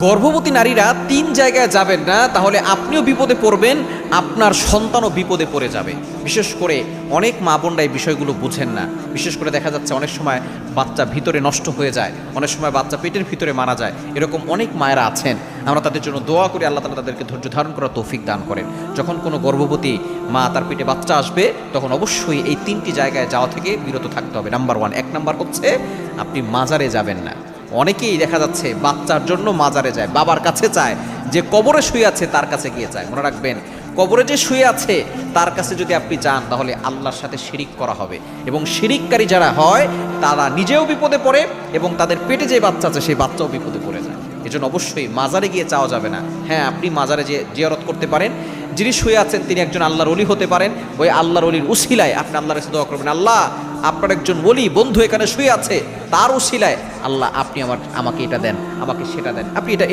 গর্ভবতী নারীরা ৩ জায়গায় যাবেন না, তাহলে আপনিও বিপদে পড়বেন, আপনার সন্তানও বিপদে পড়ে যাবে। বিশেষ করে অনেক মা বোনরা এই বিষয়গুলো বুঝেন না। বিশেষ করে দেখা যাচ্ছে অনেক সময় বাচ্চা ভিতরে নষ্ট হয়ে যায়, অনেক সময় বাচ্চা পেটের ভিতরে মারা যায়। এরকম অনেক মায়েরা আছেন, আমরা তাদের জন্য দোয়া করি আল্লাহ তাআলা তাদেরকে ধৈর্য ধারণ করার তৌফিক দান করেন। যখন কোনো গর্ভবতী মা তার পেটে বাচ্চা আসবে, তখন অবশ্যই এই 3টি জায়গায় যাওয়া থেকে বিরত থাকতে হবে। নাম্বার 1, 1 নাম্বার হচ্ছে আপনি মাজারে যাবেন না। অনেকেই দেখা যাচ্ছে বাচ্চার জন্য মাজারে যায়, বাবার কাছে চায়, যে কবরে শুয়ে আছে তার কাছে গিয়ে চায়। মনে রাখবেন, কবরে যে শুয়ে আছে তার কাছে যদি আপনি যান, তাহলে আল্লাহর সাথে শিরিক করা হবে, এবং শিরিককারী যারা হয় তারা নিজেও বিপদে পড়ে এবং তাদের পেটে যে বাচ্চা আছে সেই বাচ্চাও বিপদে পড়ে যায়। এজন্য অবশ্যই মাজারে গিয়ে চাওয়া যাবে না। হ্যাঁ, আপনি মাজারে যে জিয়ারত করতে পারেন, যিনি শুয়ে আছেন তিনি একজন আল্লাহর ওলি হতে পারেন। ওই আল্লাহর ওলির উসিলায় আপনি আল্লাহর কাছে দোয়া করবেন, আল্লাহ আপনার একজন ওলি বন্ধু এখানে শুয়ে আছে, তার উসিলায় আল্লাহ আপনি আমাকে এটা দেন, আমাকে সেটা দেন। আপনি এটা